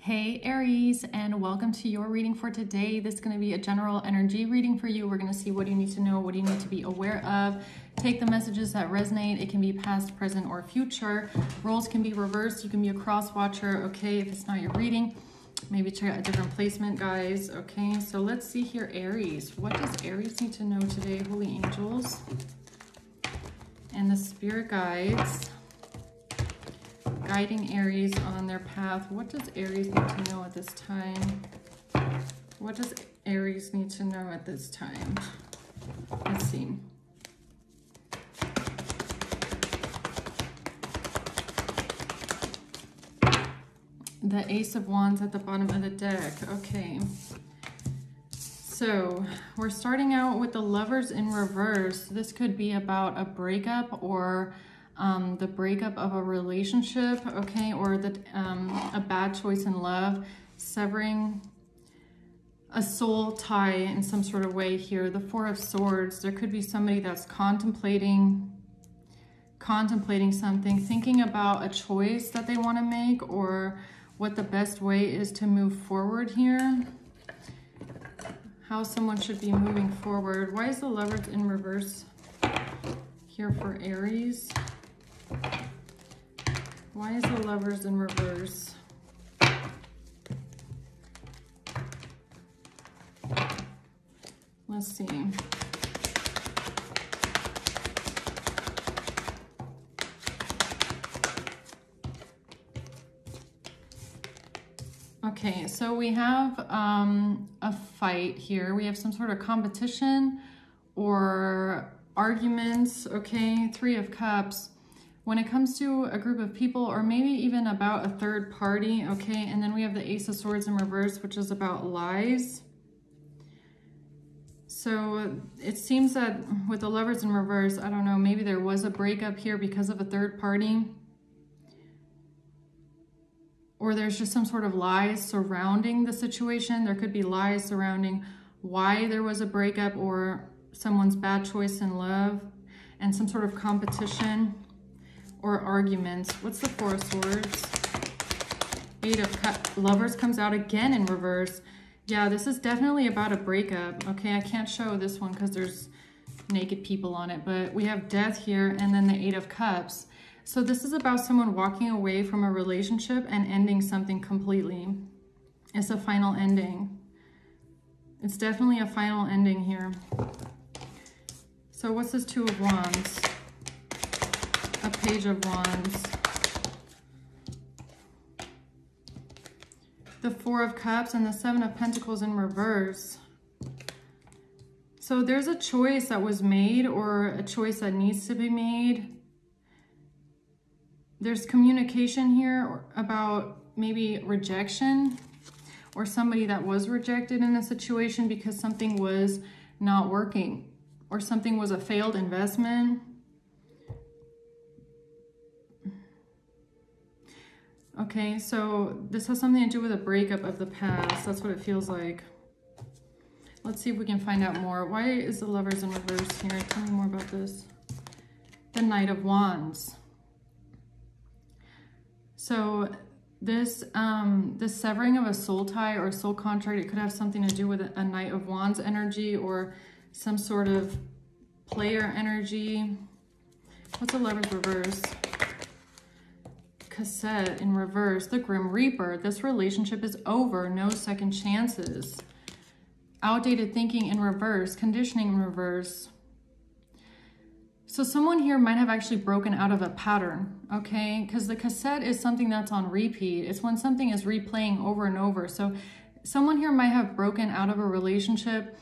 Hey Aries, and welcome to your reading for today. This is going to be a general energy reading for you. We're going to see what you need to know, what you need to be aware of. Take the messages that resonate. It can be past, present, or future. Roles can be reversed. You can be a cross watcher, okay, if it's not your reading. Maybe check out a different placement, guys. Okay, so let's see here, Aries. What does Aries need to know today? Holy angels and the spirit guides guiding Aries on their path. What does Aries need to know at this time? What does Aries need to know at this time? Let's see. The Ace of Wands at the bottom of the deck. Okay. So we're starting out with the Lovers in reverse. This could be about a breakup or the breakup of a relationship, okay, or a bad choice in love, severing a soul tie in some sort of way here. The Four of Swords, there could be somebody that's contemplating something, thinking about a choice that they want to make or what the best way is to move forward here. How someone should be moving forward. Why is the Lovers in reverse here for Aries? Why is the Lovers in reverse? Let's see. Okay, so we have a fight here. We have some sort of competition or arguments, okay? Three of Cups. When it comes to a group of people or maybe even about a third party, okay? And then we have the Ace of Swords in reverse, which is about lies. So it seems that with the Lovers in reverse, I don't know, maybe there was a breakup here because of a third party. Or there's just some sort of lies surrounding the situation. There could be lies surrounding why there was a breakup or someone's bad choice in love and some sort of competition or arguments. What's the Four of Swords? Eight of Cups. Lovers comes out again in reverse. Yeah, this is definitely about a breakup. Okay, I can't show this one because there's naked people on it, but we have Death here and then the Eight of Cups. So this is about someone walking away from a relationship and ending something completely. It's a final ending. It's definitely a final ending here. So what's this Two of Wands? A Page of Wands. The Four of Cups and the Seven of Pentacles in reverse. So there's a choice that was made or a choice that needs to be made. There's communication here about maybe rejection or somebody that was rejected in a situation because something was not working or something was a failed investment. Okay, so this has something to do with a breakup of the past. That's what it feels like. Let's see if we can find out more. Why is the Lovers in reverse here? Tell me more about this. The Knight of Wands. So this severing of a soul tie or soul contract, it could have something to do with a Knight of Wands energy or some sort of player energy. What's the Lovers reverse? Cassette in reverse, the Grim Reaper. This relationship is over, no second chances. Outdated thinking in reverse, conditioning in reverse. So someone here might have actually broken out of a pattern, okay? Because the cassette is something that's on repeat. It's when something is replaying over and over. So someone here might have broken out of a relationship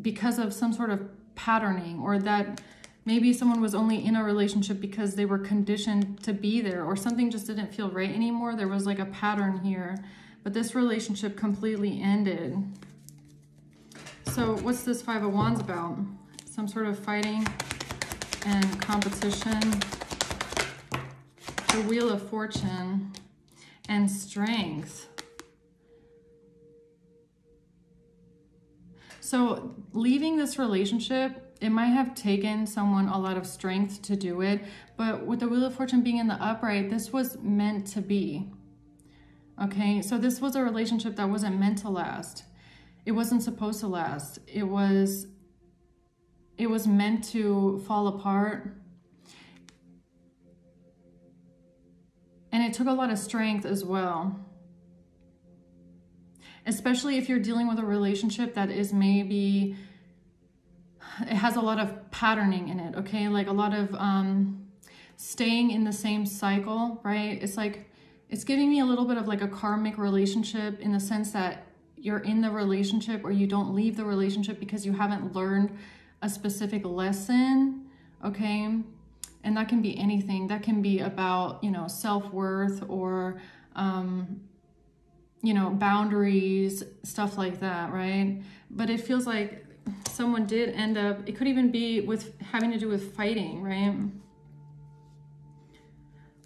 because of some sort of patterning, or that maybe someone was only in a relationship because they were conditioned to be there, or something just didn't feel right anymore. There was like a pattern here, but this relationship completely ended. So what's this Five of Wands about? Some sort of fighting and competition. The Wheel of Fortune and strength. So leaving this relationship, it might have taken someone a lot of strength to do it, but with the Wheel of Fortune being in the upright, this was meant to be. Okay, so this was a relationship that wasn't meant to last. It wasn't supposed to last. It was meant to fall apart. And it took a lot of strength as well. Especially if you're dealing with a relationship that is maybe, it has a lot of patterning in it, okay? Like a lot of staying in the same cycle, right? It's like, it's giving me a little bit of like a karmic relationship, in the sense that you're in the relationship or you don't leave the relationship because you haven't learned a specific lesson, okay? And that can be anything. That can be about, you know, self-worth or, you know, boundaries, stuff like that, right? But it feels like someone did end up, it could even be with having to do with fighting, right?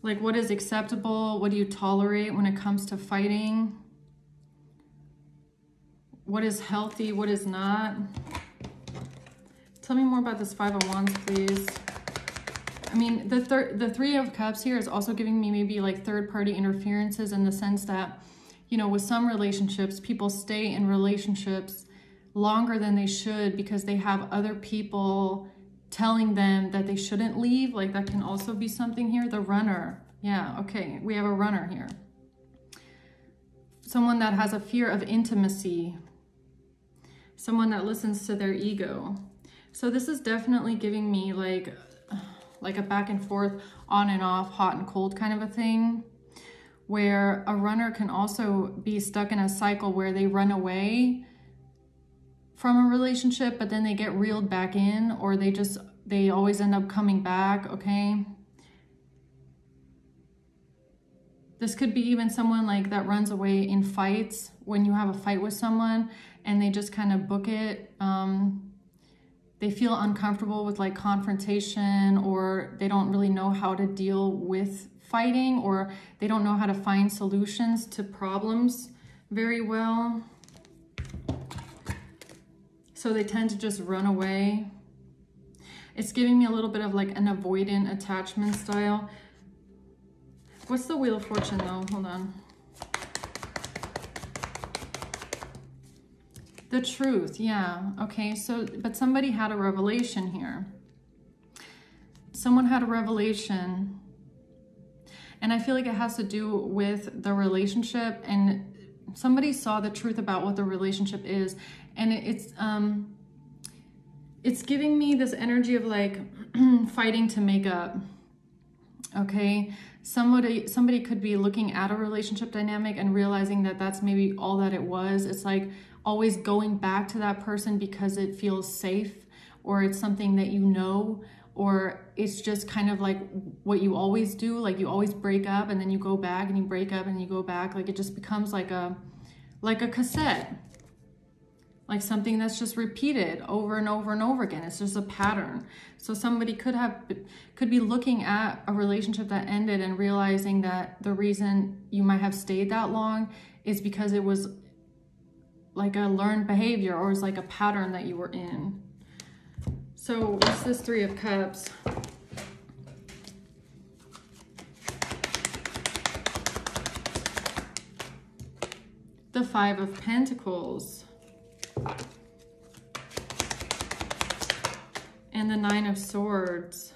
Like, what is acceptable? What do you tolerate when it comes to fighting? What is healthy? What is not? Tell me more about this Five of Wands, please. I mean, the Three of Cups here is also giving me maybe like third-party interferences, in the sense that, you know, with some relationships, people stay in relationships longer than they should because they have other people telling them that they shouldn't leave. Like, that can also be something here. The Runner. Yeah, okay. We have a Runner here. Someone that has a fear of intimacy. Someone that listens to their ego. So this is definitely giving me like a back and forth, on and off, hot and cold kind of a thing, where a runner can also be stuck in a cycle where they run away from a relationship, but then they get reeled back in, or they always end up coming back, okay? This could be even someone like that runs away in fights, when you have a fight with someone and they just kind of book it. They feel uncomfortable with like confrontation, or they don't really know how to deal with fighting, or they don't know how to find solutions to problems very well. So they tend to just run away. It's giving me a little bit of like an avoidant attachment style. What's the Wheel of Fortune though? Hold on. The Truth, yeah, okay, so, but somebody had a revelation here. Someone had a revelation, and I feel like it has to do with the relationship, and somebody saw the truth about what the relationship is, and it's giving me this energy of like fighting to make up, okay? Somebody could be looking at a relationship dynamic and realizing that that's maybe all that it was. It's like always going back to that person because it feels safe, or it's something that you know, or it's just kind of like what you always do. Like you always break up and then you go back and you break up and you go back. Like it just becomes like a cassette, like something that's just repeated over and over and over again. It's just a pattern. So somebody could be looking at a relationship that ended and realizing that the reason you might have stayed that long is because it was like a learned behavior, or it's like a pattern that you were in. So what's this Three of Cups? The Five of Pentacles. And the Nine of Swords.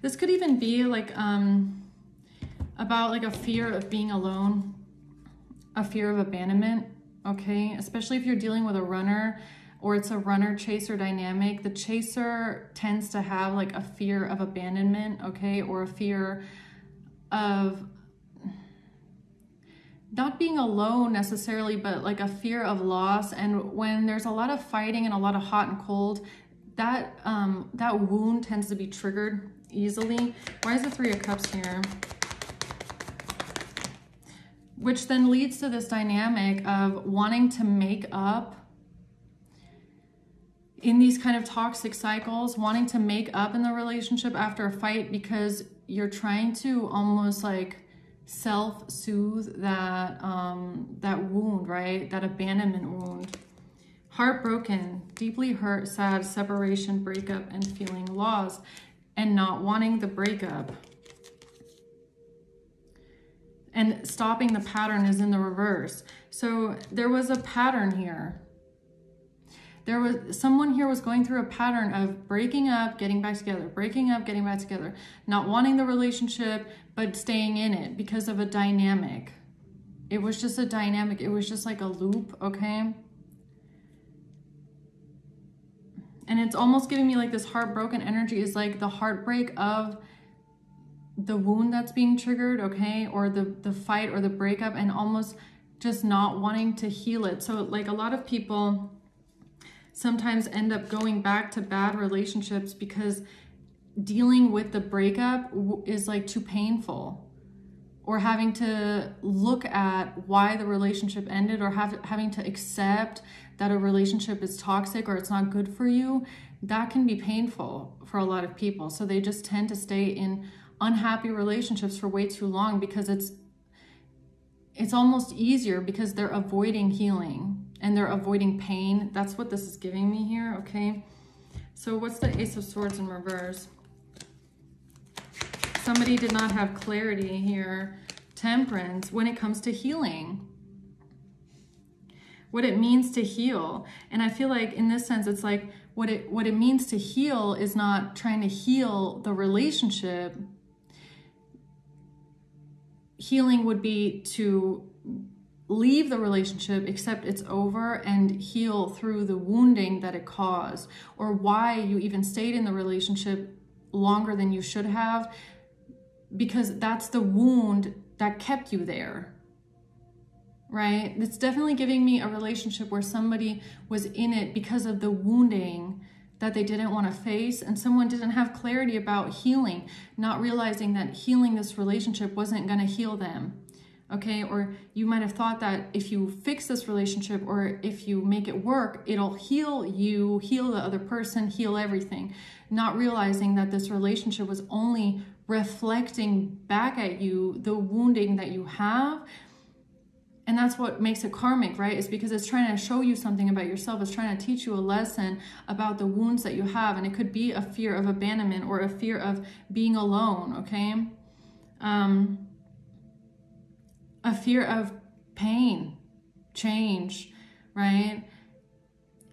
This could even be like about like a fear of being alone, a fear of abandonment, okay? Especially if you're dealing with a runner, or it's a runner-chaser dynamic. The chaser tends to have like a fear of abandonment, okay? Or a fear of not being alone necessarily, but like a fear of loss. And when there's a lot of fighting and a lot of hot and cold, that wound tends to be triggered easily. Why is the Three of Cups here? Which then leads to this dynamic of wanting to make up in these kind of toxic cycles, wanting to make up in the relationship after a fight because you're trying to almost like self-soothe that that wound, right? That abandonment wound. Heartbroken, deeply hurt, sad, separation, breakup, and feeling lost, and not wanting the breakup. and stopping the pattern is in the reverse. So there was a pattern here. There was someone here was going through a pattern of breaking up, getting back together, breaking up, getting back together, not wanting the relationship, but staying in it because of a dynamic. It was just a dynamic. It was just like a loop, okay? And it's almost giving me like this heartbroken energy is like the heartbreak of the wound that's being triggered, okay? Or the fight or the breakup, and almost just not wanting to heal it. So like a lot of people sometimes end up going back to bad relationships because dealing with the breakup is like too painful, or having to look at why the relationship ended, or having to accept that a relationship is toxic or it's not good for you. That can be painful for a lot of people. So they just tend to stay in unhappy relationships for way too long because it's almost easier because they're avoiding healing and they're avoiding pain. That's what this is giving me here, okay? So what's the Ace of Swords in reverse? Somebody did not have clarity here. Temperance, when it comes to healing. What it means to heal. And I feel like in this sense, it's like what it means to heal is not trying to heal the relationship. Healing would be to leave the relationship, accept it's over, and heal through the wounding that it caused, or why you even stayed in the relationship longer than you should have, because that's the wound that kept you there, right? It's definitely giving me a relationship where somebody was in it because of the wounding that they didn't want to face, and someone didn't have clarity about healing, not realizing that healing this relationship wasn't going to heal them. Okay, or you might have thought that if you fix this relationship or if you make it work, it'll heal you, heal the other person, heal everything. Not realizing that this relationship was only reflecting back at you the wounding that you have. And that's what makes it karmic, right? It's because it's trying to show you something about yourself. It's trying to teach you a lesson about the wounds that you have. And it could be a fear of abandonment or a fear of being alone, okay? A fear of pain, change, right?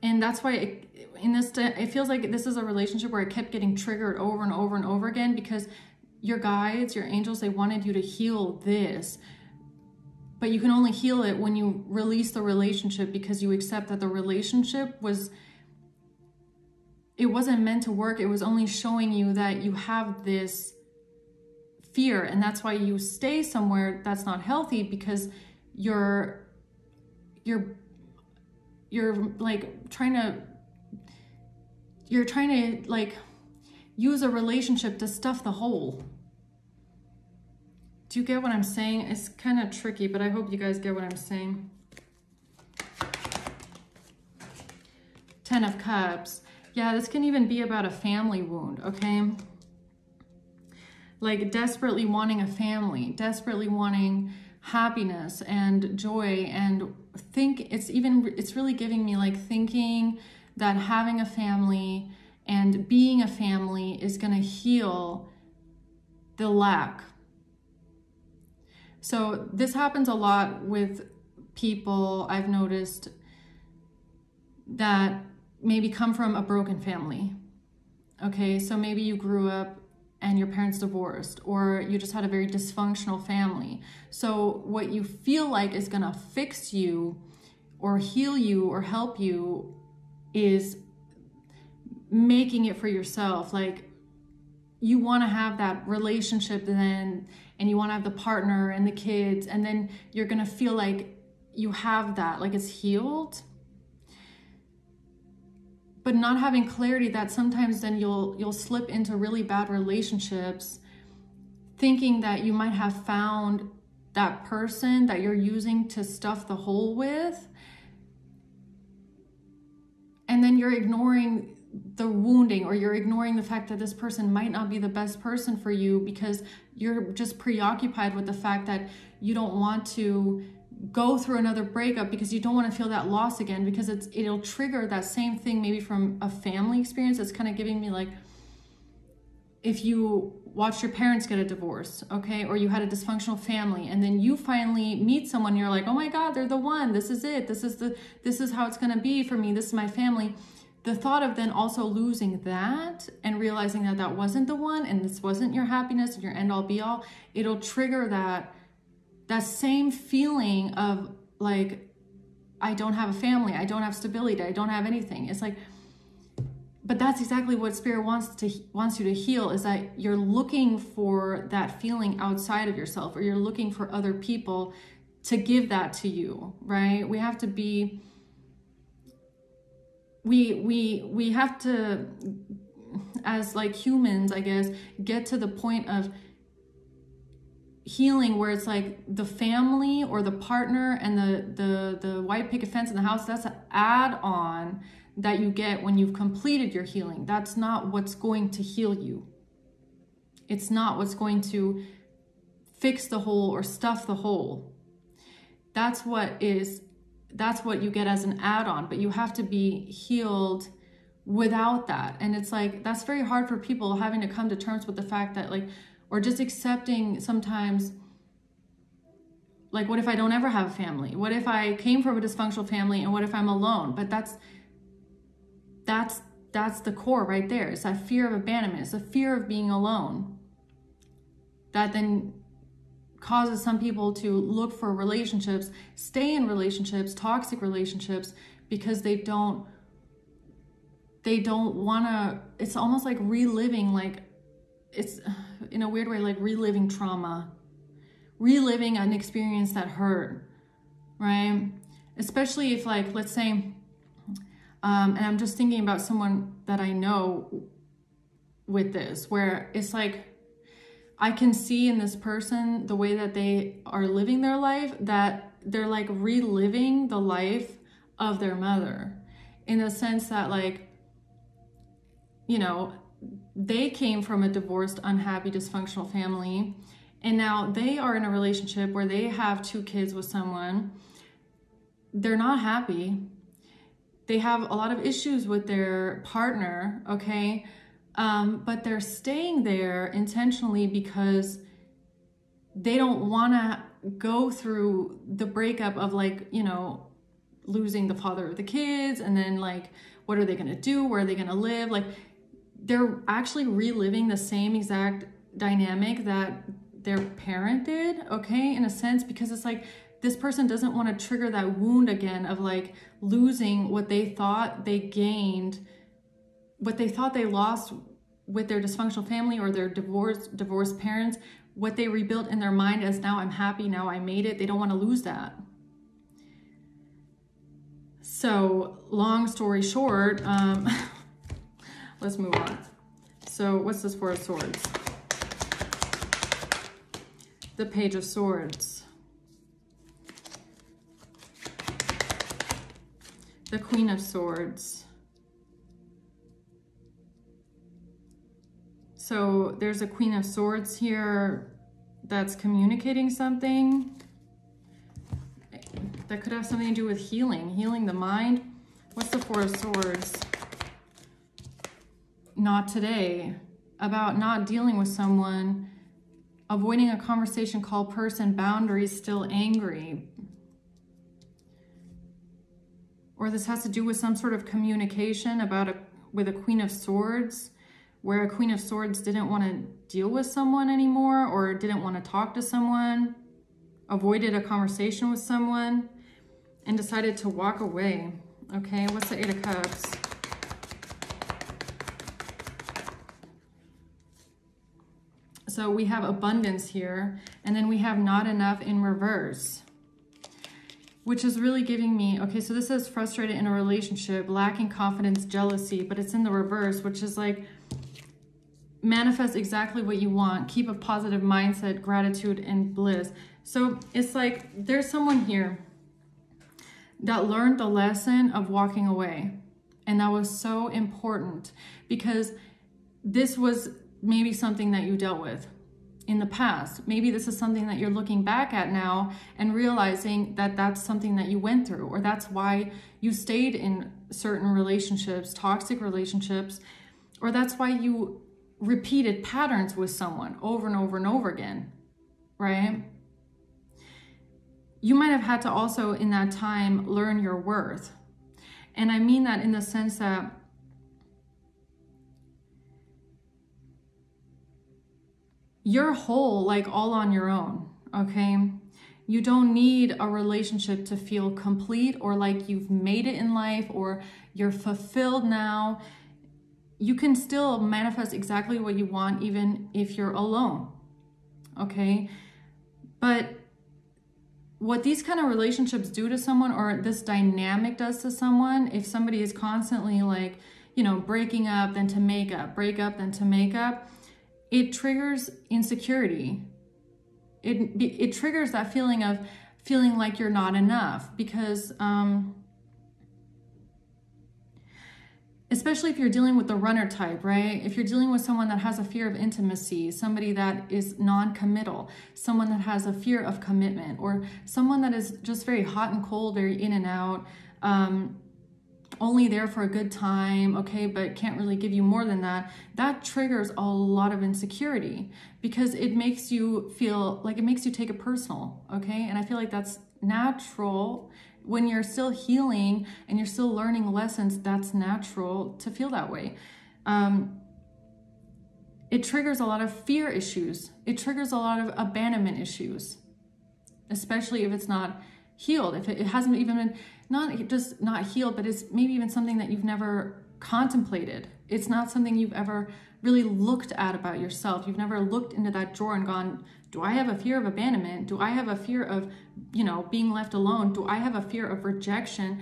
And that's why it feels like this is a relationship where it kept getting triggered over and over and over again, because your guides, your angels, they wanted you to heal this. But you can only heal it when you release the relationship, because you accept that the relationship it wasn't meant to work. It was only showing you that you have this fear, and that's why you stay somewhere that's not healthy, because you're like trying to like use a relationship to stuff the hole. Do you get what I'm saying? It's kind of tricky, but I hope you guys get what I'm saying. 10 of Cups. Yeah, this can even be about a family wound, okay? Like desperately wanting a family, desperately wanting happiness and joy, and it's really giving me like thinking that having a family and being a family is going to heal the lack. So this happens a lot with people I've noticed that maybe come from a broken family. Okay, so maybe you grew up and your parents divorced, or you just had a very dysfunctional family. So what you feel like is gonna fix you or heal you or help you is making it for yourself. Like you wanna have that relationship then, and you wanna have the partner and the kids, and then you're gonna feel like you have that, like it's healed. But not having clarity that sometimes then you'll slip into really bad relationships thinking that you might have found that person that you're using to stuff the hole with. And then you're ignoring the wounding, or you're ignoring the fact that this person might not be the best person for you, because you're just preoccupied with the fact that you don't want to go through another breakup, because you don't want to feel that loss again, because it'll trigger that same thing maybe from a family experience. It's kind of giving me like if you watched your parents get a divorce, okay, or you had a dysfunctional family, and then you finally meet someone, you're like, oh my God, they're the one, this is it, this is how it's gonna be for me, this is my family. The thought of then also losing that and realizing that that wasn't the one, and this wasn't your happiness and your end all be all, it'll trigger that same feeling of like, I don't have a family, I don't have stability, I don't have anything. It's like, but that's exactly what Spirit wants you to heal, is that you're looking for that feeling outside of yourself, or you're looking for other people to give that to you, right? We have to be, we have to, as like humans, I guess, get to the point of healing where it's like the family or the partner and the white picket fence in the house, that's an add-on that you get when you've completed your healing. That's not what's going to heal you. It's not what's going to fix the hole or stuff the hole. That's what you get as an add-on, but you have to be healed without that. And it's like, that's very hard for people, having to come to terms with the fact that, like, or just accepting sometimes, like, what if I don't ever have a family? What if I came from a dysfunctional family, and what if I'm alone? But that's the core right there. It's that fear of abandonment. It's the fear of being alone that then causes some people to look for relationships, stay in relationships, toxic relationships, because they don't want to. It's almost like reliving, like, it's in a weird way, like reliving trauma, reliving an experience that hurt, right? Especially if, like, let's say, and I'm just thinking about someone that I know with this, where it's like, I can see in this person, the way that they are living their life, that they're like reliving the life of their mother, in the sense that, like, you know, they came from a divorced, unhappy, dysfunctional family, and now they are in a relationship where they have 2 kids with someone. They're not happy. They have a lot of issues with their partner, okay? But they're staying there intentionally because they don't want to go through the breakup of, like, you know, losing the father of the kids, and then, like, what are they going to do? Where are they going to live? Like, they're actually reliving the same exact dynamic that their parent did, okay, in a sense, because it's like, this person doesn't want to trigger that wound again of, like, losing what they thought they gained, what they thought they lost with their dysfunctional family or their divorced parents, what they rebuilt in their mind as, now I'm happy, now I made it. They don't want to lose that. So long story short, let's move on. So what's this 4 of Swords? The Page of Swords. The Queen of Swords. So there's a Queen of Swords here that's communicating something that could have something to do with healing the mind. What's the 4 of Swords? Not today. About not dealing with someone, avoiding a conversation, call person, boundaries, still angry. Or this has to do with some sort of communication with a Queen of Swords, where a Queen of Swords didn't want to deal with someone anymore, or didn't want to talk to someone, avoided a conversation with someone, and decided to walk away. Okay, what's the 8 of Cups? So we have abundance here, and then we have not enough in reverse, which is really giving me, okay, so this is frustrated in a relationship, lacking confidence, jealousy, but it's in the reverse, which is like, manifest exactly what you want, keep a positive mindset, gratitude, and bliss. So it's like, there's someone here that learned the lesson of walking away. And that was so important, because this was maybe something that you dealt with in the past. Maybe this is something that you're looking back at now and realizing that that's something that you went through, or that's why you stayed in certain relationships, toxic relationships, or that's why you repeated patterns with someone over and over and over again, right? You might have had to also in that time learn your worth. And I mean that in the sense that you're whole, like all on your own, okay? You don't need a relationship to feel complete or like you've made it in life or you're fulfilled now. You can still manifest exactly what you want even if you're alone, okay? But what these kind of relationships do to someone, or this dynamic does to someone, if somebody is constantly like, you know, breaking up, then to make up, break up, then to make up, it triggers insecurity. It triggers that feeling of feeling like you're not enough, because especially if you're dealing with the runner type, right? If you're dealing with someone that has a fear of intimacy, somebody that is non-committal, someone that has a fear of commitment, or someone that is just very hot and cold, very in and out, only there for a good time, okay, but can't really give you more than that, that triggers a lot of insecurity because it makes you feel like, it makes you take it personal, okay? And I feel like that's natural. When you're still healing and you're still learning lessons, that's natural to feel that way. It triggers a lot of fear issues. It triggers a lot of abandonment issues, especially if it's not healed. If it hasn't even been, not just not healed, but it's maybe even something that you've never contemplated. It's not something you've ever really looked at about yourself. You've never looked into that drawer and gone, do I have a fear of abandonment? Do I have a fear of, you know, being left alone? Do I have a fear of rejection?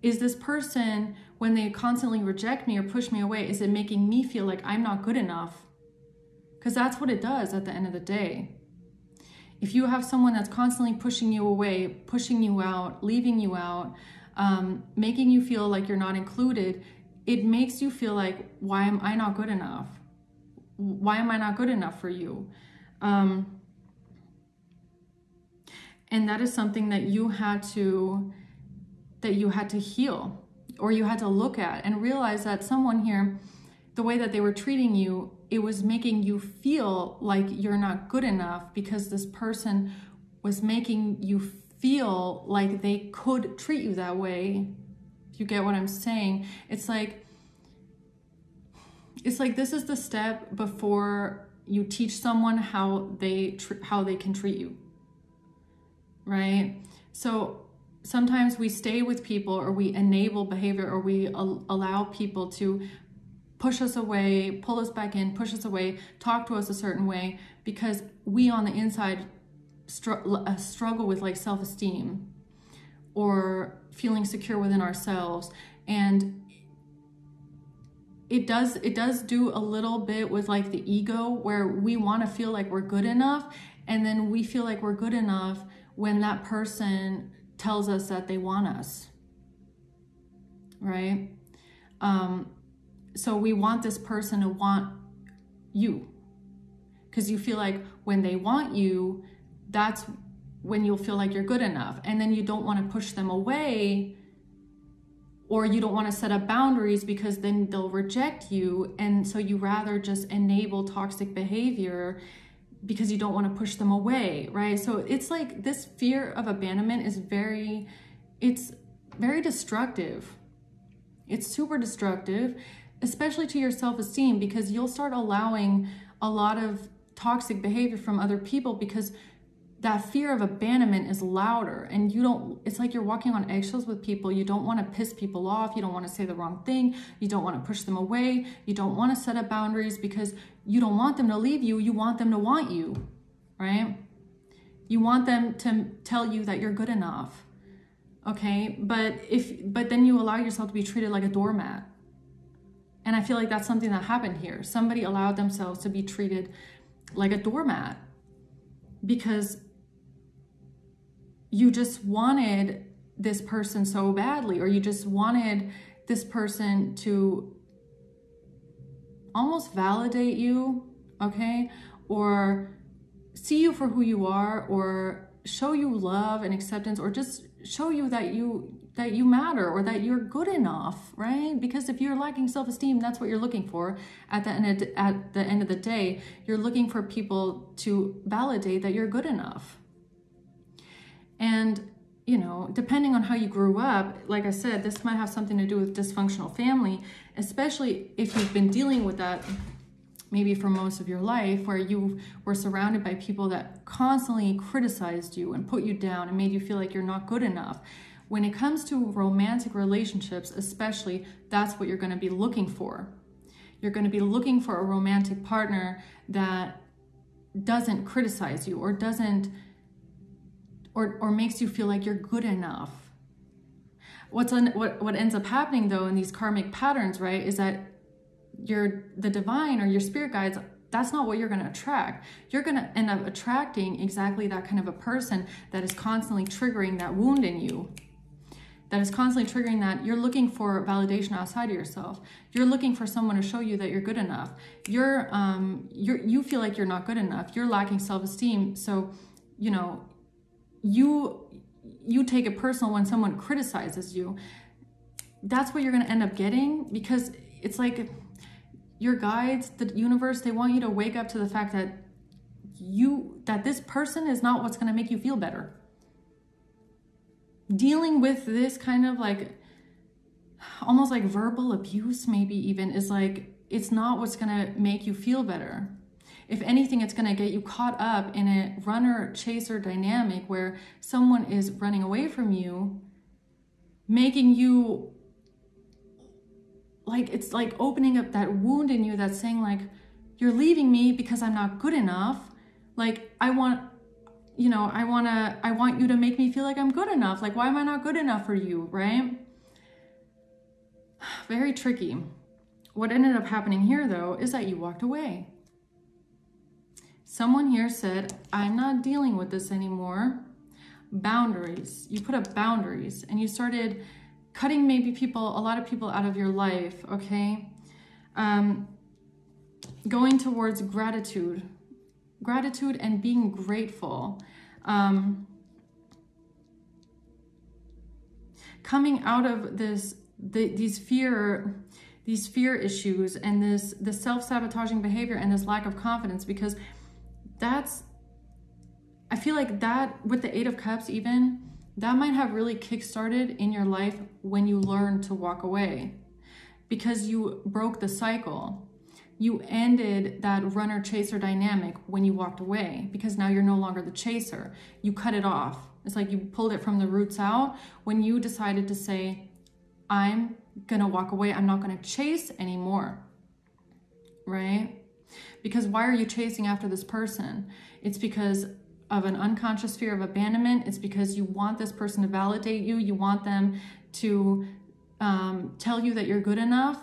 Is this person, when they constantly reject me or push me away, is it making me feel like I'm not good enough? Because that's what it does at the end of the day. If you have someone that's constantly pushing you away, pushing you out, leaving you out, making you feel like you're not included, it makes you feel like, why am I not good enough? Why am I not good enough for you? And that is something that you had to heal, or you had to look at and realize that someone here, the way that they were treating you, it was making you feel like you're not good enough because this person was making you feel like they could treat you that way. If you get what I'm saying, it's like this is the step before you teach someone how they can treat you. Right? So sometimes we stay with people, or we enable behavior, or we allow people to push us away, pull us back in, push us away, talk to us a certain way, because we on the inside struggle with like self-esteem or feeling secure within ourselves. And it does do a little bit with like the ego, where we want to feel like we're good enough, and then we feel like we're good enough when that person tells us that they want us, right? So we want this person to want you, because you feel like when they want you, that's when you'll feel like you're good enough. And then you don't want to push them away, or you don't want to set up boundaries because then they'll reject you. And so you rather just enable toxic behavior because you don't want to push them away, right? So it's like this fear of abandonment is very destructive. It's super destructive, especially to your self-esteem, because you'll start allowing a lot of toxic behavior from other people because that fear of abandonment is louder, and it's like you're walking on eggshells with people. You don't want to piss people off. You don't want to say the wrong thing. You don't want to push them away. You don't want to set up boundaries because you don't want them to leave you. You want them to want you, right? You want them to tell you that you're good enough, okay? But then you allow yourself to be treated like a doormat. And I feel like that's something that happened here. Somebody allowed themselves to be treated like a doormat because you just wanted this person so badly, or you just wanted this person to almost validate you, okay? Or see you for who you are, or show you love and acceptance, or just show you that that you matter or that you're good enough, right? Because if you're lacking self-esteem, that's what you're looking for at the end of the day. You're looking for people to validate that you're good enough. And, you know, depending on how you grew up, like I said, this might have something to do with dysfunctional family, especially if you've been dealing with that maybe for most of your life, where you were surrounded by people that constantly criticized you and put you down and made you feel like you're not good enough. When it comes to romantic relationships, especially, that's what you're going to be looking for. You're going to be looking for a romantic partner that doesn't criticize you or doesn't, or makes you feel like you're good enough. What ends up happening though in these karmic patterns, right, is that the divine or your spirit guides, that's not what you're going to attract. You're going to end up attracting exactly that kind of a person that is constantly triggering that wound in you. That is constantly triggering that. You're looking for validation outside of yourself. You're looking for someone to show you that you're good enough. You feel like you're not good enough. You're lacking self-esteem. So, you know, you take it personal when someone criticizes you. That's what you're going to end up getting, because it's like your guides, the universe, they want you to wake up to the fact that this person is not what's going to make you feel better. Dealing with this kind of like, almost like verbal abuse, maybe even, is like, it's not what's going to make you feel better. If anything, it's going to get you caught up in a runner-chaser dynamic where someone is running away from you, making you, like, it's like opening up that wound in you that's saying like, you're leaving me because I'm not good enough. Like, I want you to make me feel like I'm good enough. Like, why am I not good enough for you, right? Very tricky. What ended up happening here though is that you walked away. Someone here said, I'm not dealing with this anymore. Boundaries. You put up boundaries and you started cutting maybe a lot of people out of your life, okay? Going towards gratitude and being grateful. Coming out of these fear issues and this self-sabotaging behavior and this lack of confidence, because I feel like that with the 8 of Cups even, that might have really kickstarted in your life when you learned to walk away, because you broke the cycle. You ended that runner-chaser dynamic when you walked away, because now you're no longer the chaser. You cut it off. It's like you pulled it from the roots out when you decided to say, I'm gonna walk away. I'm not gonna chase anymore, right? Because why are you chasing after this person? It's because of an unconscious fear of abandonment. It's because you want this person to validate you. You want them to tell you that you're good enough,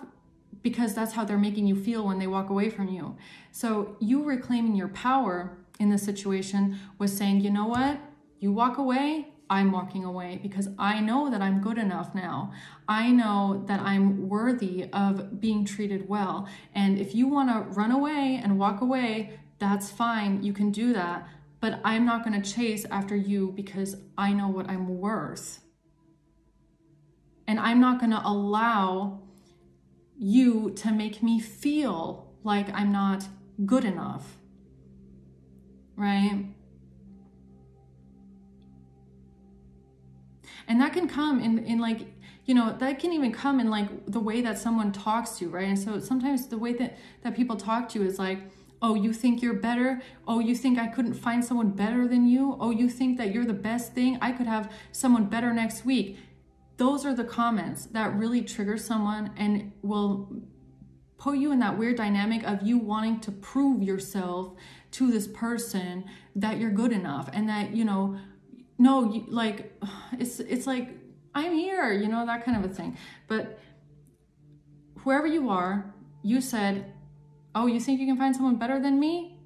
because that's how they're making you feel when they walk away from you. So you reclaiming your power in this situation was saying, you know what? You walk away, I'm walking away, because I know that I'm good enough now. I know that I'm worthy of being treated well. And if you want to run away and walk away, that's fine. You can do that. But I'm not going to chase after you, because I know what I'm worth. And I'm not going to allow you to make me feel like I'm not good enough, right? And that can come in like, you know, that can even come in like the way that someone talks to you, right? And so sometimes the way that people talk to you is like, oh, you think you're better? Oh, you think I couldn't find someone better than you? Oh, you think that you're the best thing? I could have someone better next week. Those are the comments that really trigger someone and will put you in that weird dynamic of you wanting to prove yourself to this person that you're good enough, and that, you know, no, you, like, it's like, I'm here, you know, that kind of a thing. But whoever you are, you said, oh, you think you can find someone better than me?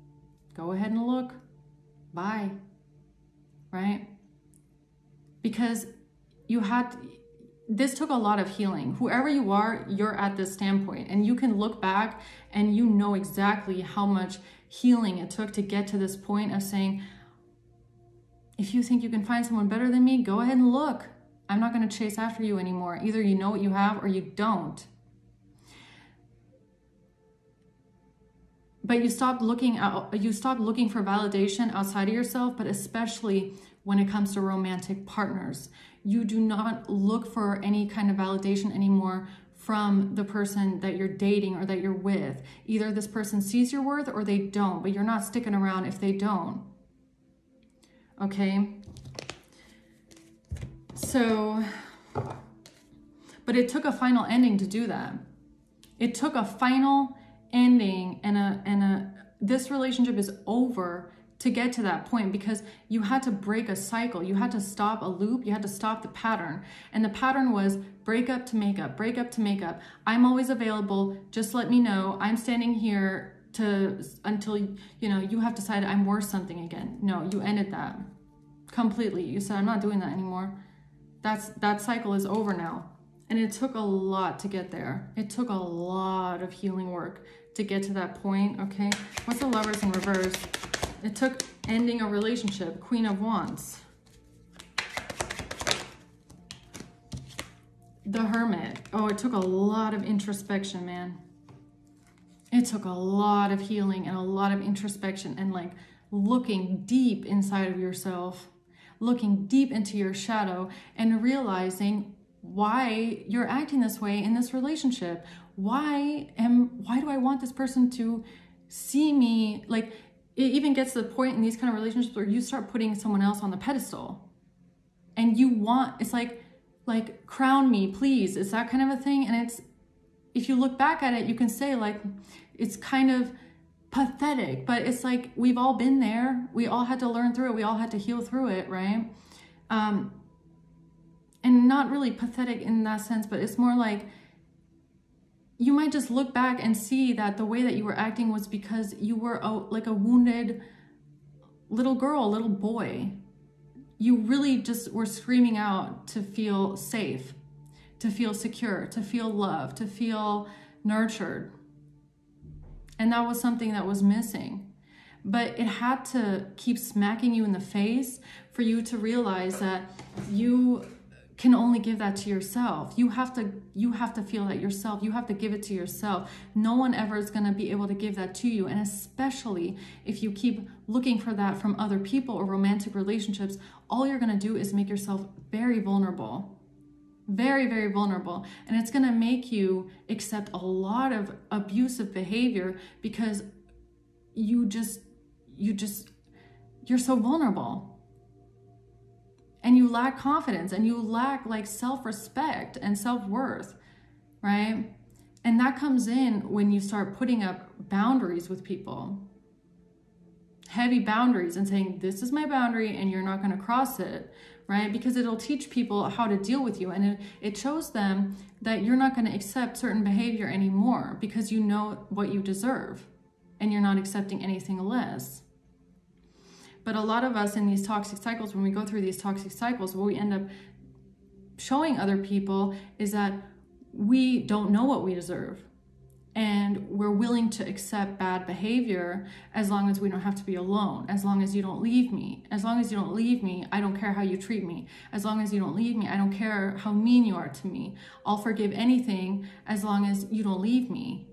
Go ahead and look. Bye. Right? Because this took a lot of healing. Whoever you are, you're at this standpoint, and you can look back and you know exactly how much healing it took to get to this point of saying, if you think you can find someone better than me, go ahead and look. I'm not going to chase after you anymore. Either you know what you have or you don't. But you stopped looking for validation outside of yourself, but especially when it comes to romantic partners. You do not look for any kind of validation anymore from the person that you're dating or that you're with. Either this person sees your worth or they don't, but you're not sticking around if they don't. Okay? So, but it took a final ending to do that. It took a final ending and this relationship is over to get to that point, because you had to break a cycle. You had to stop a loop. You had to stop the pattern. And the pattern was break up to make up, break up to make up. I'm always available. Just let me know. I'm standing here until, you know, you have decided I'm worth something again. No, you ended that completely. You said, I'm not doing that anymore. That cycle is over now. And it took a lot to get there. It took a lot of healing work to get to that point, okay? What's the Lovers in reverse? It took ending a relationship. Queen of Wands. The Hermit. Oh, it took a lot of introspection, man. It took a lot of healing and a lot of introspection and like looking deep inside of yourself, looking deep into your shadow and realizing why you're acting this way in this relationship. Why do I want this person to see me? Like, it even gets to the point in these kind of relationships where you start putting someone else on the pedestal and you want, it's like crown me, please. It's that kind of a thing. And it's, if you look back at it, you can say like, it's kind of pathetic, but it's like, we've all been there. We all had to learn through it. We all had to heal through it. Right. And not really pathetic in that sense, but it's more like, you might just look back and see that the way that you were acting was because you were like a wounded little girl, little boy. You really just were screaming out to feel safe, to feel secure, to feel loved, to feel nurtured. And that was something that was missing. But it had to keep smacking you in the face for you to realize that you can only give that to yourself. You have to feel that yourself. You have to give it to yourself. No one ever is going to be able to give that to you. And especially if you keep looking for that from other people or romantic relationships, all you're going to do is make yourself very vulnerable. Very, very vulnerable. And it's going to make you accept a lot of abusive behavior because you're so vulnerable. And you lack confidence and you lack like self-respect and self-worth, right? And that comes in when you start putting up boundaries with people. Heavy boundaries and saying, this is my boundary and you're not going to cross it, right? Because it'll teach people how to deal with you. And it shows them that you're not going to accept certain behavior anymore because you know what you deserve and you're not accepting anything less. But a lot of us in these toxic cycles, when we go through these toxic cycles, what we end up showing other people is that we don't know what we deserve. And we're willing to accept bad behavior as long as we don't have to be alone. As long as you don't leave me. As long as you don't leave me, I don't care how you treat me. As long as you don't leave me, I don't care how mean you are to me. I'll forgive anything as long as you don't leave me.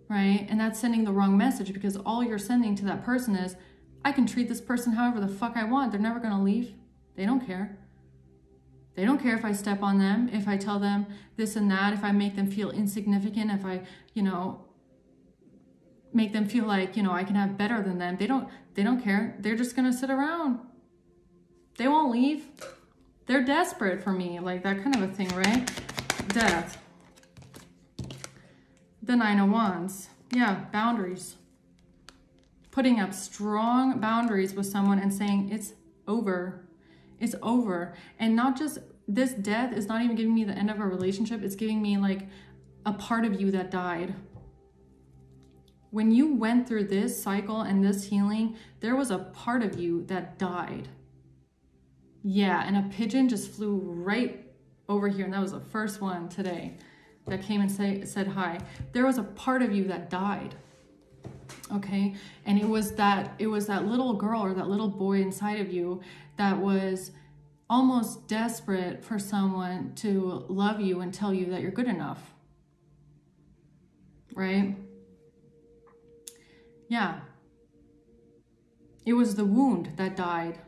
Right? And that's sending the wrong message, because all you're sending to that person is, I can treat this person however the fuck I want. They're never going to leave. They don't care. They don't care if I step on them, if I tell them this and that, if I make them feel insignificant, if I, make them feel like, I can have better than them. They don't care. They're just going to sit around. They won't leave. They're desperate for me, like that kind of a thing, right? Death. The Nine of Wands. Yeah, boundaries. Putting up strong boundaries with someone and saying, it's over. It's over. And not just, this death is not even giving me the end of a relationship. It's giving me like a part of you that died. When you went through this cycle and this healing, there was a part of you that died. Yeah, and a pigeon just flew right over here. And that was the first one today that came and said hi. There was a part of you that died. Okay, and it was that little girl or that little boy inside of you that was almost desperate for someone to love you and tell you that you're good enough. Right? Yeah. It was the wound that died.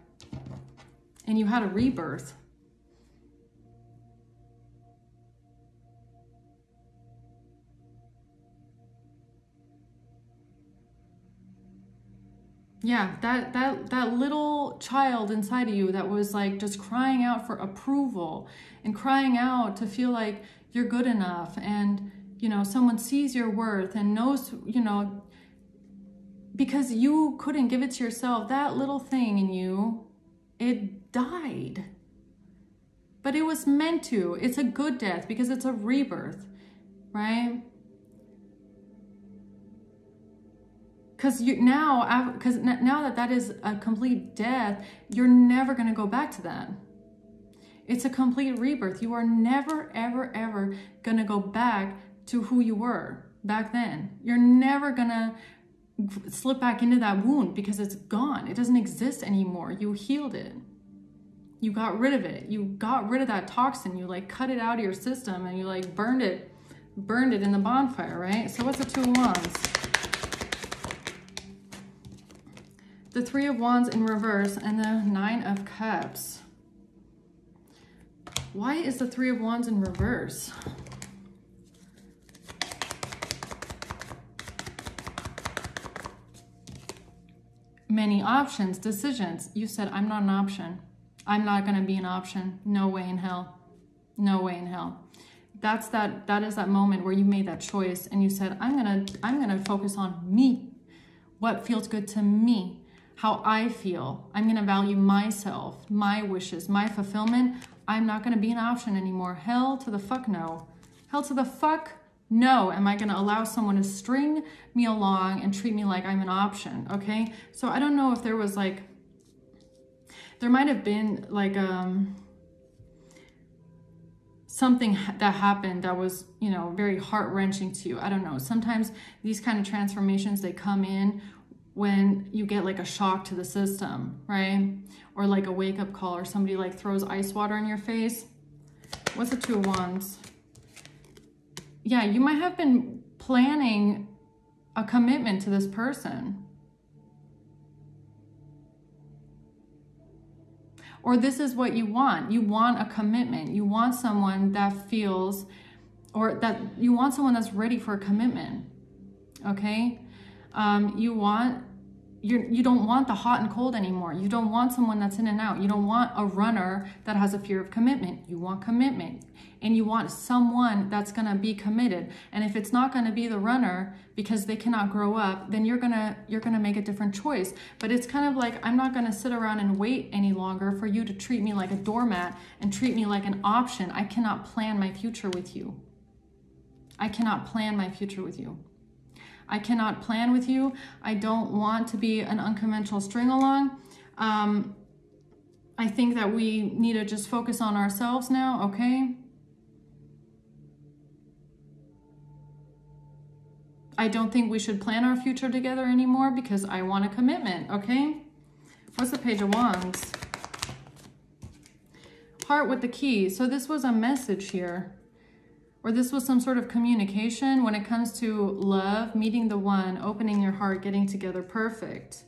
And you had a rebirth. Yeah, that little child inside of you that was like just crying out for approval and crying out to feel like you're good enough, and you know, someone sees your worth and knows, you know, because you couldn't give it to yourself, that little thing in you, it died. But it was meant to. It's a good death because it's a rebirth, right? Because now that is a complete death, you're never going to go back to that. It's a complete rebirth. You are never, ever, ever going to go back to who you were back then. You're never going to slip back into that wound because it's gone. It doesn't exist anymore. You healed it. You got rid of it. You got rid of that toxin. You like cut it out of your system and you like burned it in the bonfire, right? So what's the Two of Wands? The Three of Wands in reverse and the Nine of Cups. Why is the Three of Wands in reverse? Many options, decisions. You said, I'm not an option. I'm not going to be an option. No way in hell. No way in hell. That is that moment where you made that choice and you said, I'm going to focus on me. What feels good to me. How I feel. I'm going to value myself, my wishes, my fulfillment. I'm not going to be an option anymore. Hell to the fuck no. Hell to the fuck no. Am I going to allow someone to string me along and treat me like I'm an option? Okay. So I don't know if there was like, there might have been like something that happened that was, you know, very heart-wrenching to you. I don't know. Sometimes these kind of transformations, they come in when you get like a shock to the system, right? Or like a wake-up call, or somebody like throws ice water in your face. What's the Two of Wands? Yeah, you might have been planning a commitment to this person. Or this is what you want. You want a commitment. You want someone that feels, or that you want someone that's ready for a commitment, okay? You don't want the hot and cold anymore. You don't want someone that's in and out. You don't want a runner that has a fear of commitment. You want commitment, and you want someone that's going to be committed. And if it's not going to be the runner because they cannot grow up, then you're going to make a different choice. But it's kind of like, I'm not going to sit around and wait any longer for you to treat me like a doormat and treat me like an option. I cannot plan my future with you. I cannot plan my future with you. I cannot plan with you. I don't want to be an unconventional string along. I think that we need to just focus on ourselves now, okay? I don't think we should plan our future together anymore because I want a commitment, okay? What's the Page of Wands? Heart with the key. So this was a message here. Or this was some sort of communication when it comes to love, meeting the one, opening your heart, getting together, perfect.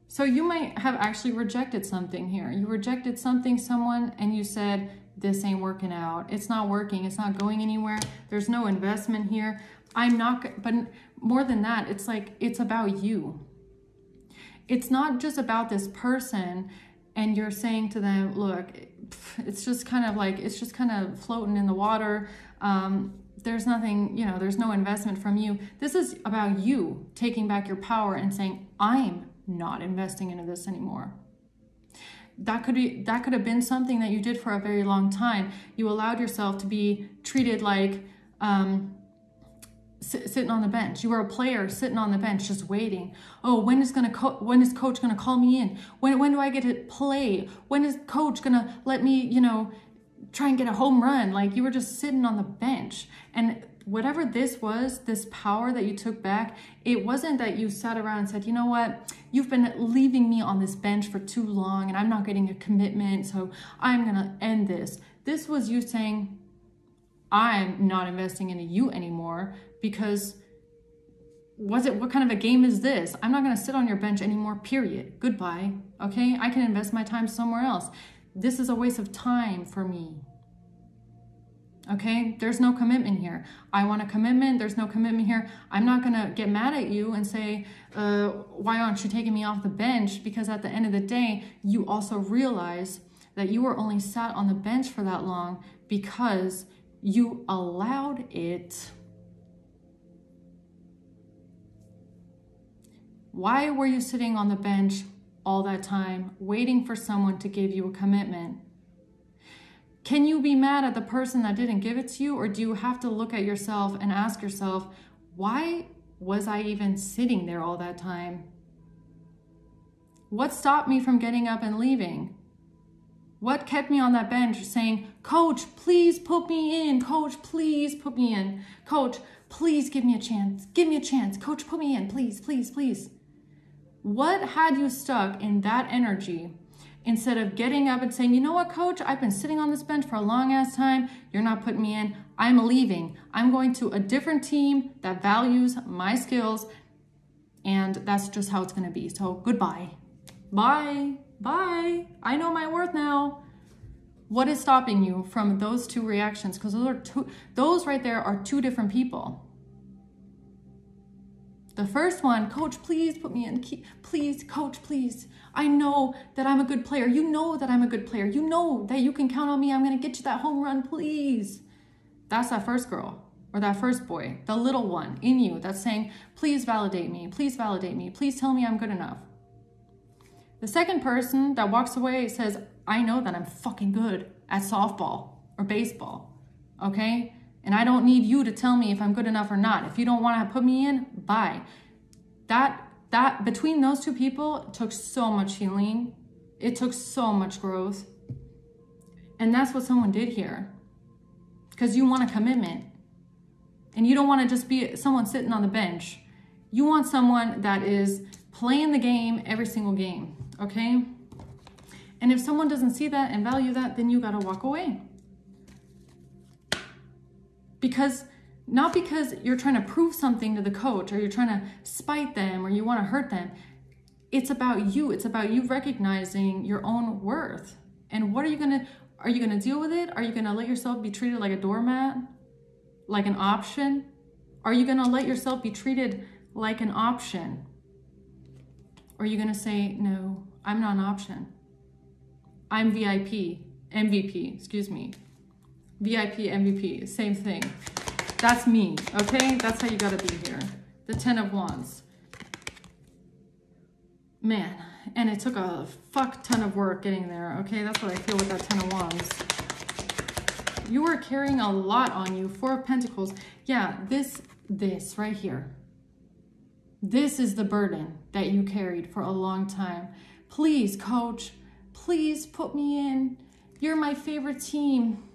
So you might have actually rejected something here. You rejected something, someone, and you said, this ain't working out. It's not working. It's not going anywhere. There's no investment here. I'm not, but more than that, it's like, it's about you. It's not just about this person and you're saying to them, look, it's just kind of like, it's just kind of floating in the water. There's nothing, you know, there's no investment from you. This is about you taking back your power and saying, I'm not investing into this anymore. That could have been something that you did for a very long time. You allowed yourself to be treated like sitting on the bench. You were a player sitting on the bench just waiting. Oh, when is coach gonna call me in? When do I get to play? When is coach gonna let me, you know, try and get a home run? Like, you were just sitting on the bench. And whatever this was, this power that you took back, it wasn't that you sat around and said, you know what, You've been leaving me on this bench for too long and I'm not getting a commitment, so I'm gonna end this. This was you saying, I'm not investing into you anymore because what kind of a game is this? I'm not gonna sit on your bench anymore, period. Goodbye, okay? I can invest my time somewhere else. This is a waste of time for me. Okay, there's no commitment here. I want a commitment, there's no commitment here. I'm not gonna get mad at you and say, why aren't you taking me off the bench? Because at the end of the day, you also realize that you were only sat on the bench for that long because you allowed it. Why were you sitting on the bench all that time, waiting for someone to give you a commitment? Can you be mad at the person that didn't give it to you? Or do you have to look at yourself and ask yourself, why was I even sitting there all that time? What stopped me from getting up and leaving? What kept me on that bench saying, Coach, please put me in. Coach, please put me in. Coach, please give me a chance. Give me a chance. Coach, put me in. Please, please, please. What had you stuck in that energy instead of getting up and saying, you know what, Coach, I've been sitting on this bench for a long ass time. You're not putting me in. I'm leaving. I'm going to a different team that values my skills. And that's just how it's going to be. So goodbye. Bye. Bye. I know my worth now. What is stopping you from those two reactions? Because those right there are two different people. The first one, Coach, please put me in. Please, Coach, please. I know that I'm a good player. You know that I'm a good player. You know that you can count on me. I'm going to get you that home run, please. That's that first girl or that first boy, the little one in you that's saying, please validate me. Please validate me. Please tell me I'm good enough. The second person that walks away says, I know that I'm fucking good at softball or baseball, okay? And I don't need you to tell me if I'm good enough or not. If you don't want to put me in, bye. That between those two people, it took so much healing. It took so much growth. And that's what someone did here. Because you want a commitment. And you don't want to just be someone sitting on the bench. You want someone that is playing the game every single game, okay? And if someone doesn't see that and value that, then you got to walk away. Not because you're trying to prove something to the coach or you're trying to spite them or you want to hurt them. It's about you. It's about you recognizing your own worth. And what are you going to deal with it? Are you going to let yourself be treated like a doormat? Like an option? Are you going to let yourself be treated like an option? Or are you going to say, no, I'm not an option. I'm MVP, excuse me. VIP, MVP, same thing. That's me, okay? That's how you gotta be here. The 10 of Wands. Man, and it took a fuck ton of work getting there, okay? That's what I feel with that 10 of Wands. You are carrying a lot on you. 4 of Pentacles. Yeah, this right here. This is the burden that you carried for a long time. Please, Coach, please put me in. You're my favorite team.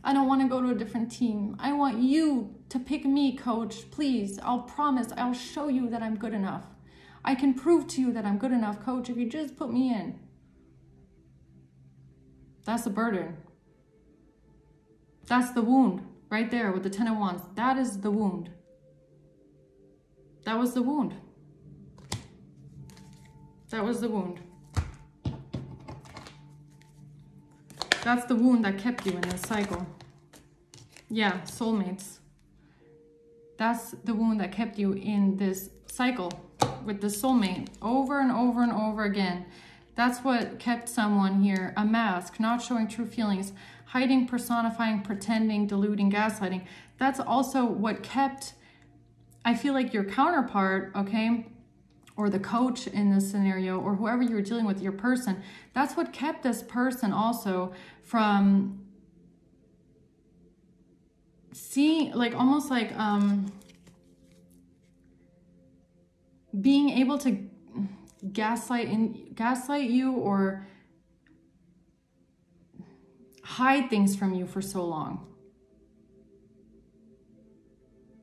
I don't want to go to a different team. I want you to pick me, Coach. Please, I'll promise, I'll show you that I'm good enough. I can prove to you that I'm good enough, Coach, if you just put me in. That's the burden. That's the wound right there with the 10 of Wands. That is the wound. That was the wound. That was the wound. That's the wound that kept you in this cycle. Yeah, soulmates. That's the wound that kept you in this cycle with the soulmate over and over and over again. That's what kept someone here. A mask, not showing true feelings, hiding, personifying, pretending, deluding, gaslighting. That's also what kept, I feel like, your counterpart, okay, or the coach in this scenario, or whoever you were dealing with, your person, that's what kept this person also from seeing, like, almost like being able to gaslight you or hide things from you for so long.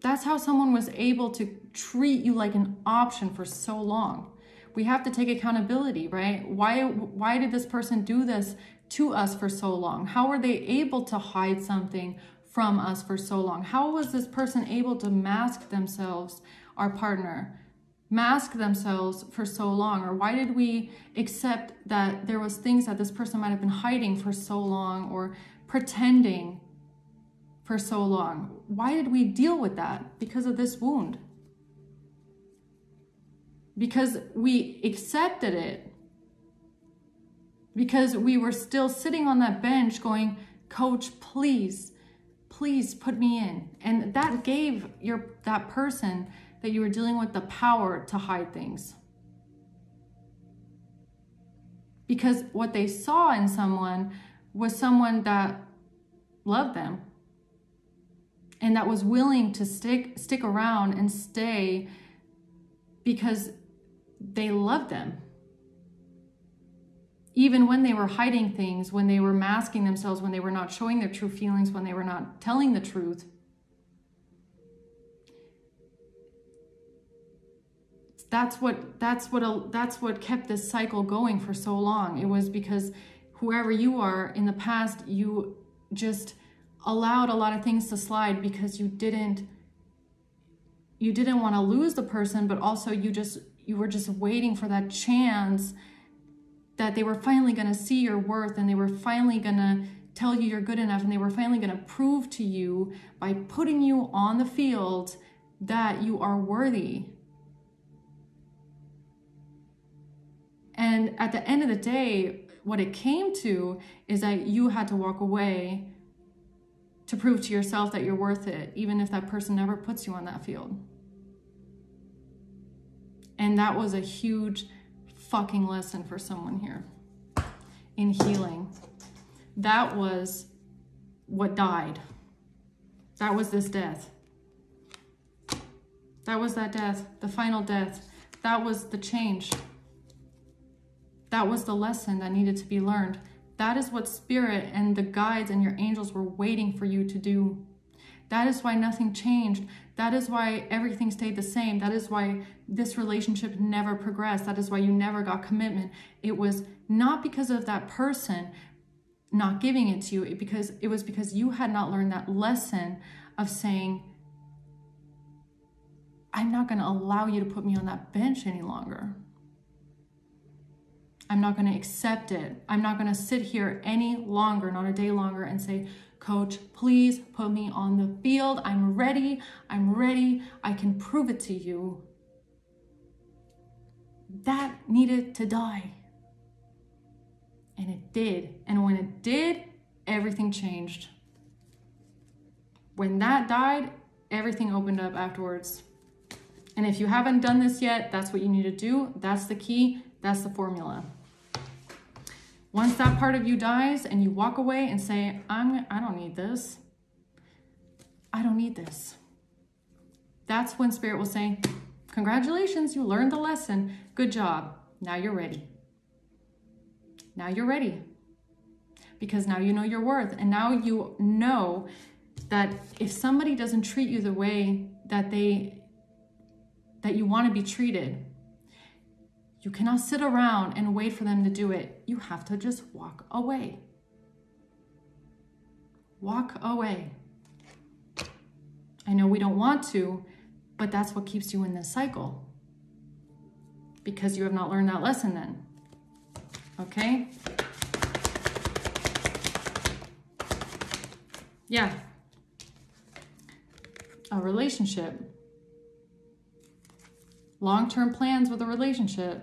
That's how someone was able to treat you like an option for so long. We have to take accountability, right? Why did this person do this to us for so long? How were they able to hide something from us for so long? How was this person able to mask themselves, our partner, mask themselves for so long? Or why did we accept that there was things that this person might have been hiding for so long or pretending for so long? Why did we deal with that? Because of this wound. Because we accepted it. Because we were still sitting on that bench going, Coach, please put me in. And that gave that person that you were dealing with the power to hide things. Because what they saw in someone was someone that loved them and that was willing to stick around and stay because they loved them. Even when they were hiding things, when they were masking themselves, when they were not showing their true feelings, when they were not telling the truth. That's what kept this cycle going for so long. It was because whoever you are in the past, you just allowed a lot of things to slide because you didn't want to lose the person, but also you were just waiting for that chance that they were finally going to see your worth, and they were finally going to tell you you're good enough, and they were finally going to prove to you by putting you on the field that you are worthy. And at the end of the day, what it came to is that you had to walk away to prove to yourself that you're worth it, even if that person never puts you on that field. And that was a huge fucking lesson for someone here in healing. That was what died. That was this death. That was that death, the final death. That was the change. That was the lesson that needed to be learned. That is what Spirit and the guides and your angels were waiting for you to do. That is why nothing changed. That is why everything stayed the same. That is why this relationship never progressed. That is why you never got commitment. It was not because of that person not giving it to you. It was because you had not learned that lesson of saying, I'm not going to allow you to put me on that bench any longer. I'm not going to accept it. I'm not going to sit here any longer, not a day longer, and say, Coach, please put me on the field. I'm ready. I'm ready. I can prove it to you. That needed to die. And it did. And when it did, everything changed. When that died, everything opened up afterwards. And if you haven't done this yet, that's what you need to do. That's the key. That's the formula. Once that part of you dies and you walk away and say, I don't need this. I don't need this. That's when Spirit will say, congratulations, you learned the lesson. Good job. Now you're ready. Now you're ready. Because now you know your worth. And now you know that if somebody doesn't treat you the way that you want to be treated, you cannot sit around and wait for them to do it. You have to just walk away. Walk away. I know we don't want to, but that's what keeps you in this cycle. Because you have not learned that lesson then. Okay? Yeah. A relationship. Long-term plans with a relationship.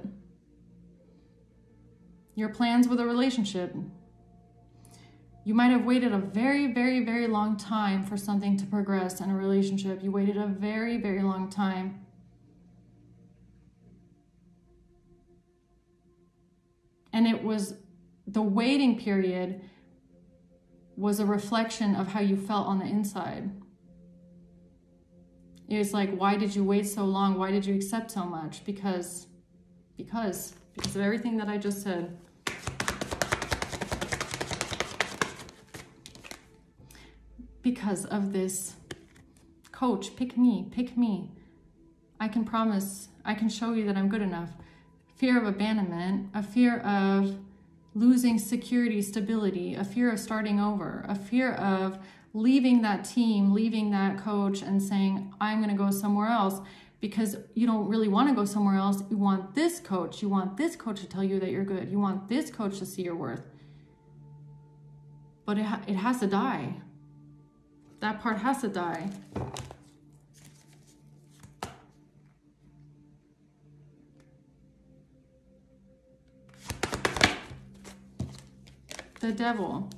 Your plans with a relationship. You might have waited a very, very, very long time for something to progress in a relationship. You waited a very, very long time. And it was, the waiting period was a reflection of how you felt on the inside. It's like, why did you wait so long? Why did you accept so much? Because of everything that I just said. Because of this, Coach, pick me. I can promise, I can show you that I'm good enough. fear of abandonment, a fear of losing security, stability, a fear of starting over, a fear of leaving that team, leaving that coach and saying, I'm going to go somewhere else, because you don't really want to go somewhere else. You want this coach. You want this coach to tell you that you're good. You want this coach to see your worth. But it has to die. That part has to die. The devil.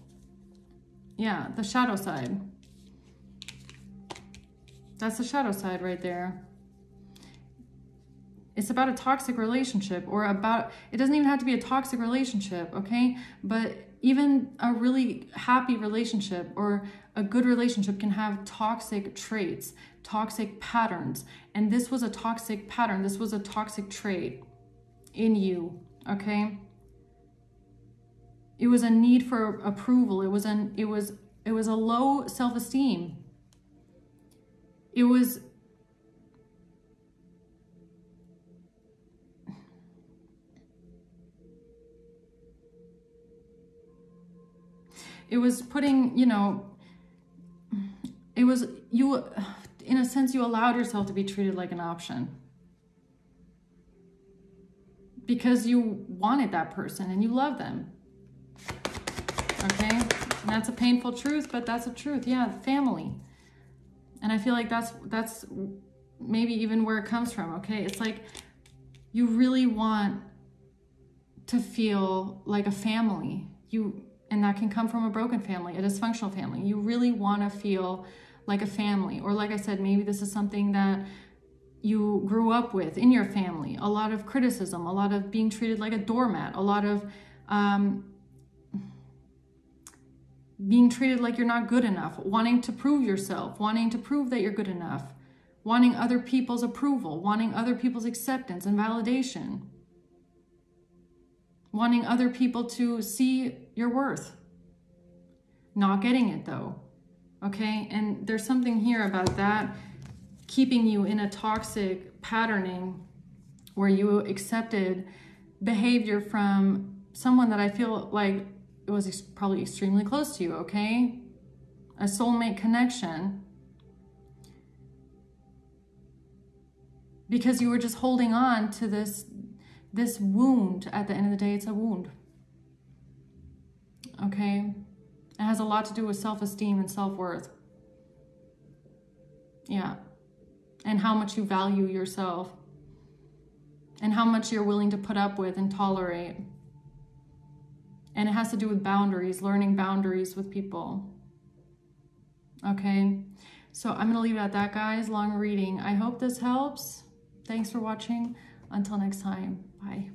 Yeah, the shadow side. That's the shadow side right there. It's about a toxic relationship, or about, it doesn't even have to be a toxic relationship, okay? But even a really happy relationship or a good relationship can have toxic traits, toxic patterns. And this was a toxic pattern. This was a toxic trait in you, okay? It was a need for approval. It was a low self-esteem. It was putting, you know, it was, you, in a sense, you allowed yourself to be treated like an option because you wanted that person and you love them. Okay, and that's a painful truth, but that's a truth. Yeah, family. And I feel like that's maybe even where it comes from. Okay, it's like you really want to feel like a family. And that can come from a broken family, a dysfunctional family. You really want to feel like a family. Or like I said, maybe this is something that you grew up with in your family. A lot of criticism, a lot of being treated like a doormat, a lot of being treated like you're not good enough, wanting to prove yourself, wanting to prove that you're good enough, wanting other people's approval, wanting other people's acceptance and validation, wanting other people to see your worth. Not getting it though, okay? And there's something here about that keeping you in a toxic patterning where you accepted behavior from someone that I feel like it was probably extremely close to you, okay? A soulmate connection. Because you were just holding on to this wound. At the end of the day, it's a wound. Okay? It has a lot to do with self-esteem and self-worth. Yeah. And how much you value yourself. And how much you're willing to put up with and tolerate. And it has to do with boundaries, learning boundaries with people. Okay? So I'm going to leave it at that, guys. Long reading. I hope this helps. Thanks for watching. Until next time. Bye.